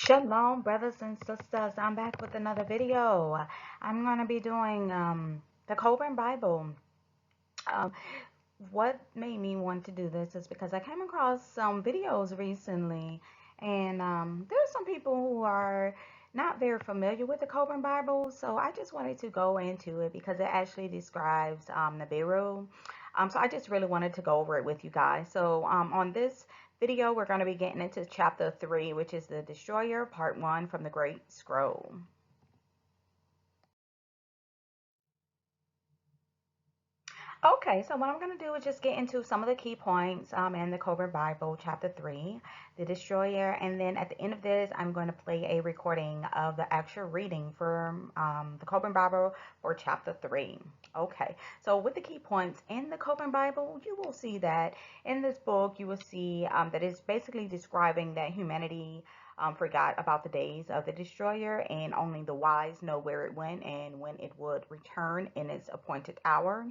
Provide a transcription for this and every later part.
Shalom, brothers and sisters. I'm back with another video. I'm going to be doing the Kolbrin Bible. Um, what made me want to do this is because I came across some videos recently, and there are some people who are not very familiar with the Kolbrin Bible, so I just wanted to go into it because it actually describes Nibiru. So I just really wanted to go over it with you guys. So on this video, we're going to be getting into chapter 3, which is the Destroyer, part 1 from the Great Scroll. Okay, so what I'm going to do is just get into some of the key points in the Kolbrin Bible, chapter 3, the Destroyer, and then at the end of this, I'm going to play a recording of the actual reading from the Kolbrin Bible for chapter 3. Okay, so with the key points in the Kolbrin Bible, you will see that in this book, you will see that it's basically describing that humanity forgot about the days of the Destroyer, and only the wise know where it went and when it would return in its appointed hour.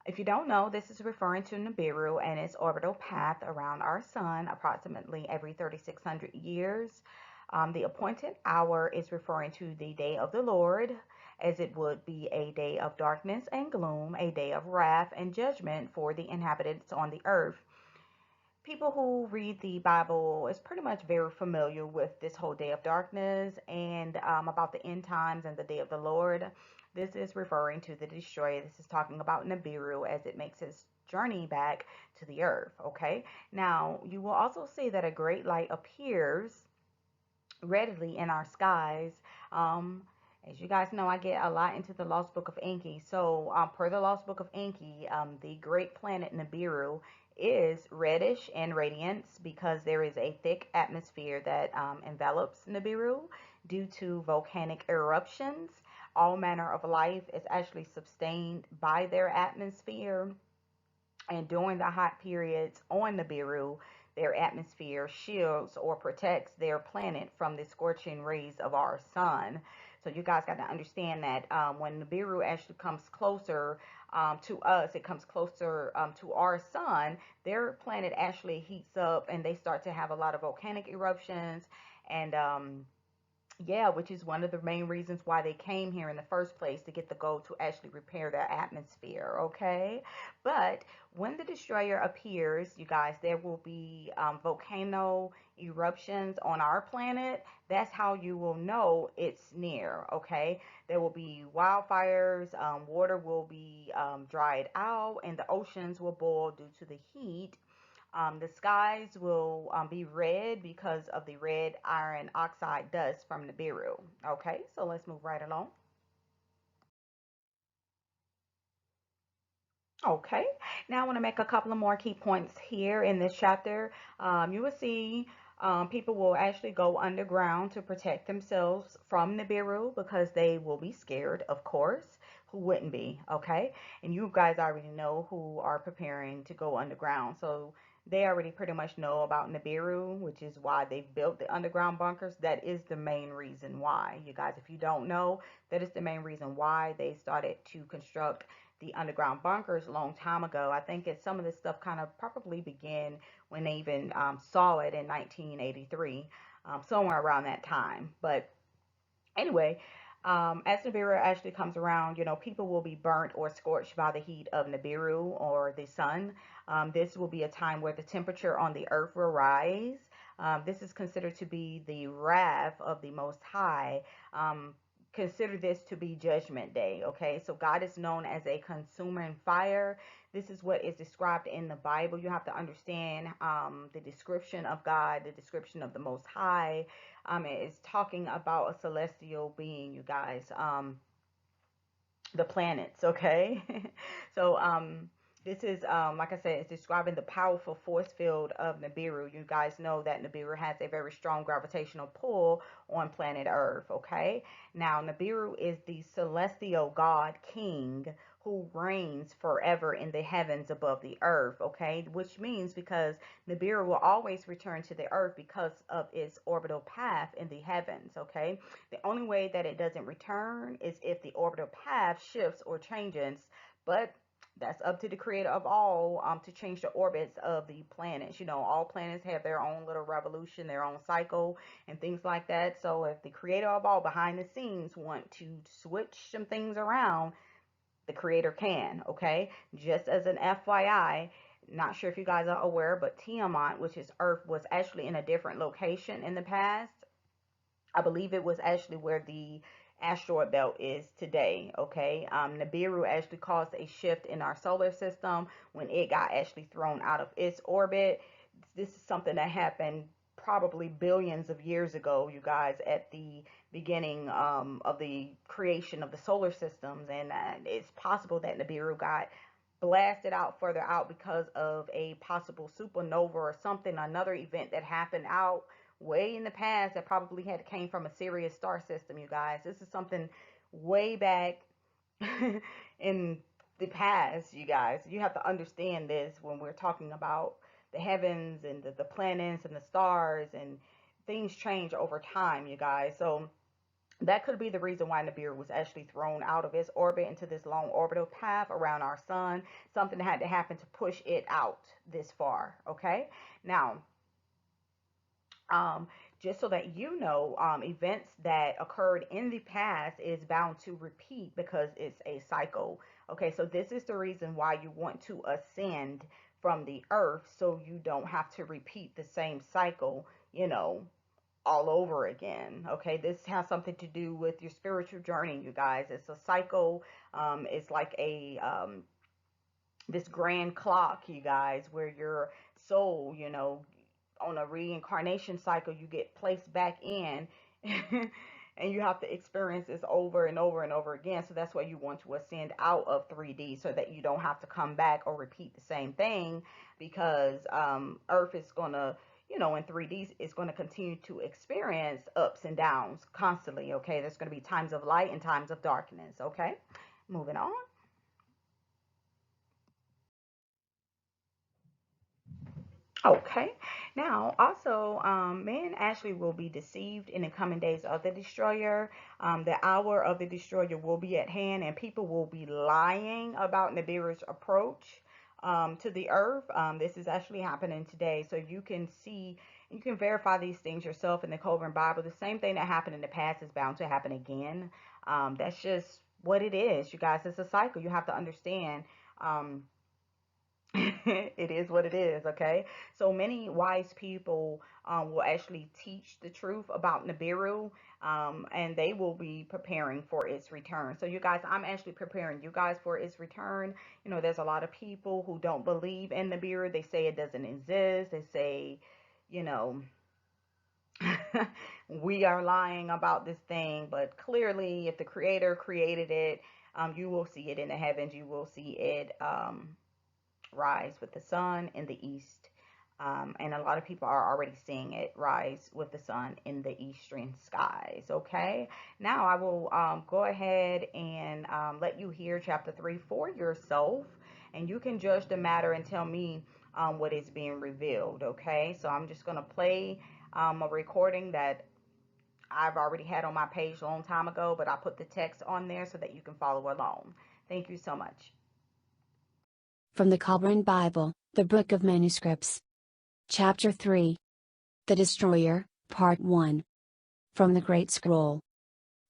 If you don't know, this is referring to Nibiru and its orbital path around our sun approximately every 3,600 years. The appointed hour is referring to the day of the Lord, as it would be a day of darkness and gloom, a day of wrath and judgment for the inhabitants on the earth. People who read the Bible is pretty much very familiar with this whole day of darkness and about the end times and the day of the Lord. This is referring to the destroyer. This is talking about Nibiru as it makes its journey back to the earth. Okay, now you will also see that a great light appears readily in our skies. Um, as you guys know, I get a lot into the Lost Book of Enki. So, per the Lost Book of Enki, the great planet Nibiru is reddish in radiance because there is a thick atmosphere that envelops Nibiru due to volcanic eruptions. All manner of life is actually sustained by their atmosphere. And during the hot periods on Nibiru, their atmosphere shields or protects their planet from the scorching rays of our sun. So you guys got to understand that when Nibiru actually comes closer to us, it comes closer to our sun, their planet actually heats up and they start to have a lot of volcanic eruptions and yeah, which is one of the main reasons why they came here in the first place, to get the gold to actually repair their atmosphere, okay? But when the destroyer appears, you guys, there will be volcano eruptions on our planet. That's how you will know it's near, okay? There will be wildfires, water will be dried out, and the oceans will boil due to the heat. The skies will be red because of the red iron oxide dust from Nibiru. Okay, so let's move right along. Okay, now I want to make a couple of more key points here in this chapter. You will see people will actually go underground to protect themselves from Nibiru because they will be scared, of course. Who wouldn't be? Okay, and you guys already know who are preparing to go underground. So they already pretty much know about Nibiru, which is why they've built the underground bunkers. That is the main reason why. You guys, if you don't know, that is the main reason why they started to construct the underground bunkers a long time ago. I think it's some of this stuff kind of probably began when they even saw it in 1983, somewhere around that time. But anyway, as Nibiru actually comes around, people will be burnt or scorched by the heat of Nibiru or the sun. This will be a time where the temperature on the earth will rise. This is considered to be the wrath of the Most High. Consider this to be Judgment Day. Okay, so God is known as a consuming fire. This is what is described in the Bible. You have to understand the description of God, the description of the Most High. It is talking about a celestial being, you guys. The planets, okay? so this is like I said, it's describing the powerful force field of Nibiru. You guys know that Nibiru has a very strong gravitational pull on planet Earth, okay? Now Nibiru is the celestial god king who reigns forever in the heavens above the earth, okay? Which means because Nibiru will always return to the earth because of its orbital path in the heavens, okay? The only way that it doesn't return is if the orbital path shifts or changes, but That's up to the creator of all to change the orbits of the planets. All planets have their own little revolution, their own cycle, and things like that. So if the creator of all behind the scenes want to switch some things around, the creator can, okay? Just as an FYI, not sure if you guys are aware, but Tiamat, which is Earth, was actually in a different location in the past. I believe it was actually where the asteroid belt is today, okay? Nibiru actually caused a shift in our solar system when it got actually thrown out of its orbit. This is something that happened probably billions of years ago, you guys, at the beginning of the creation of the solar systems. And it's possible that Nibiru got blasted out further out because of a possible supernova or something, another event that happened out way in the past that probably had came from a Sirius star system, you guys. This is something way back in the past, you guys. You have to understand this when we're talking about the heavens and the planets and the stars, and things change over time, you guys. So that could be the reason why Nibiru was actually thrown out of its orbit into this long orbital path around our sun. Something had to happen to push it out this far, okay? Now, just so that you know, events that occurred in the past is bound to repeat because it's a cycle. Okay, so this is the reason why you want to ascend from the earth, so you don't have to repeat the same cycle, all over again. Okay, this has something to do with your spiritual journey, you guys. It's a cycle. It's like a this grand clock, you guys, where your soul, on a reincarnation cycle, you get placed back in. And you have to experience this over and over and over again. So that's why you want to ascend out of 3D, so that you don't have to come back or repeat the same thing, because Earth is going to, in 3D, is going to continue to experience ups and downs constantly. Okay, there's going to be times of light and times of darkness. Okay, moving on. Okay. Now, also, men actually will be deceived in the coming days of the destroyer. The hour of the destroyer will be at hand, and people will be lying about Nibiru's approach to the earth. This is actually happening today, so you can see, you can verify these things yourself in the Kolbrin Bible. The same thing that happened in the past is bound to happen again. That's just what it is, you guys. It's a cycle. You have to understand. It is what it is, okay? So many wise people will actually teach the truth about Nibiru, and they will be preparing for its return. So, you guys, I'm actually preparing you guys for its return. There's a lot of people who don't believe in Nibiru. They say it doesn't exist. They say, you know, we are lying about this thing, but clearly, if the Creator created it, you will see it in the heavens. You will see it. Rise with the sun in the east. And a lot of people are already seeing it rise with the sun in the eastern skies. Okay, now I will go ahead and let you hear chapter 3 for yourself, and you can judge the matter and tell me what is being revealed. Okay, so I'm just going to play a recording that I've already had on my page a long time ago, but I put the text on there so that you can follow along. Thank you so much. From the Kolbrin Bible, the Book of Manuscripts. Chapter 3. The Destroyer, Part 1. From the Great Scroll.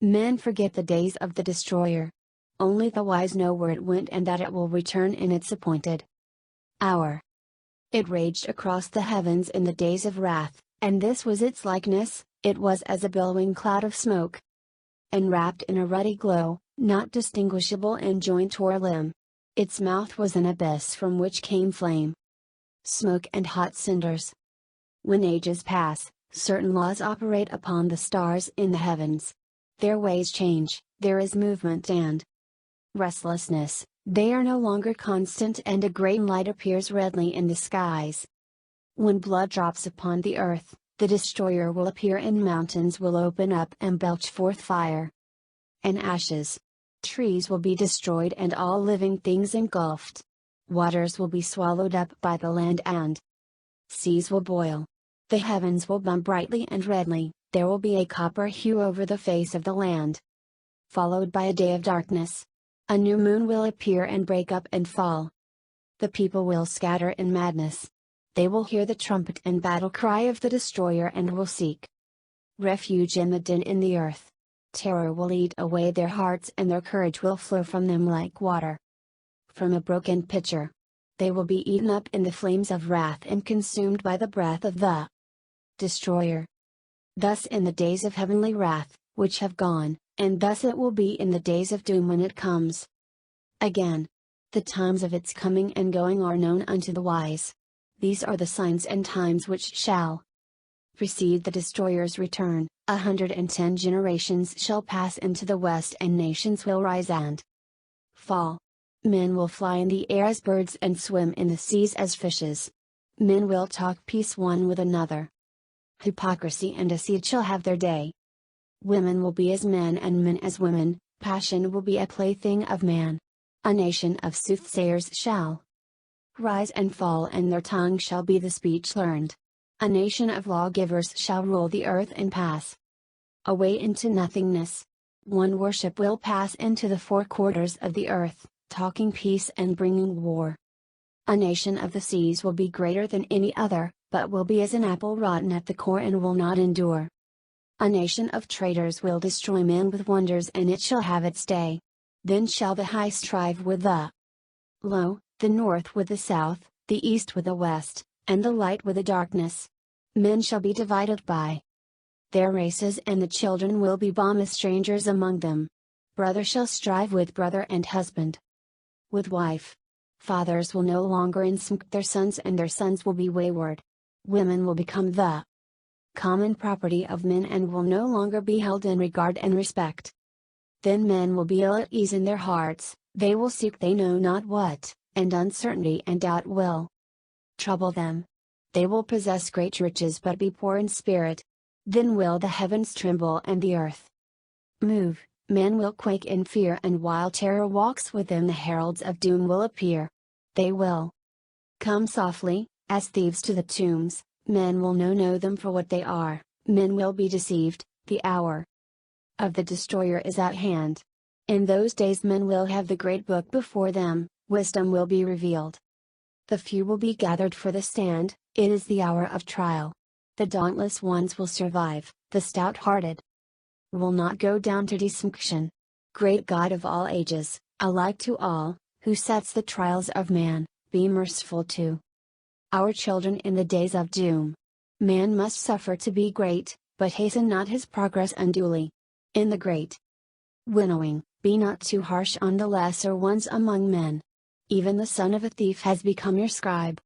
Men forget the days of the Destroyer. Only the wise know where it went and that it will return in its appointed hour. It raged across the heavens in the days of wrath, and this was its likeness. It was as a billowing cloud of smoke, enwrapped in a ruddy glow, not distinguishable in joint or limb. Its mouth was an abyss from which came flame, smoke and hot cinders. When ages pass, certain laws operate upon the stars in the heavens. Their ways change, there is movement and restlessness, they are no longer constant, and a great light appears redly in the skies. When blood drops upon the earth, the destroyer will appear, and mountains will open up and belch forth fire and ashes. Trees will be destroyed and all living things engulfed. Waters will be swallowed up by the land and seas will boil. The heavens will burn brightly and redly, there will be a copper hue over the face of the land, followed by a day of darkness. A new moon will appear and break up and fall. The people will scatter in madness. They will hear the trumpet and battle cry of the destroyer and will seek refuge in the den in the earth. Terror will eat away their hearts and their courage will flow from them like water from a broken pitcher. They will be eaten up in the flames of wrath and consumed by the breath of the destroyer. Thus in the days of heavenly wrath, which have gone, and thus it will be in the days of doom when it comes. Again, the times of its coming and going are known unto the wise. These are the signs and times which shall precede the destroyer's return. 110 generations shall pass into the west and nations will rise and fall. Men will fly in the air as birds and swim in the seas as fishes. Men will talk peace one with another. Hypocrisy and deceit shall have their day. Women will be as men and men as women, passion will be a plaything of man. A nation of soothsayers shall rise and fall and their tongue shall be the speech learned. A nation of lawgivers shall rule the earth and pass away into nothingness. One worship will pass into the four quarters of the earth, talking peace and bringing war. A nation of the seas will be greater than any other, but will be as an apple rotten at the core and will not endure. A nation of traitors will destroy men with wonders and it shall have its day. Then shall the high strive with the low, the north with the south, the east with the west, and the light with the darkness. Men shall be divided by their races and the children will be bomb as strangers among them. Brother shall strive with brother and husband with wife. Fathers will no longer instruct their sons and their sons will be wayward. Women will become the common property of men and will no longer be held in regard and respect. Then men will be ill at ease in their hearts, they will seek they know not what, and uncertainty and doubt will trouble them. They will possess great riches but be poor in spirit. Then will the heavens tremble and the earth move, men will quake in fear and while terror walks with them the heralds of doom will appear. They will come softly, as thieves to the tombs, men will know them for what they are, men will be deceived, the hour of the destroyer is at hand. In those days men will have the great book before them, wisdom will be revealed. The few will be gathered for the stand, it is the hour of trial. The dauntless ones will survive, the stout-hearted will not go down to destruction. Great God of all ages, alike to all, who sets the trials of man, be merciful to our children in the days of doom. Man must suffer to be great, but hasten not his progress unduly. In the great winnowing, be not too harsh on the lesser ones among men. Even the son of a thief has become your scribe.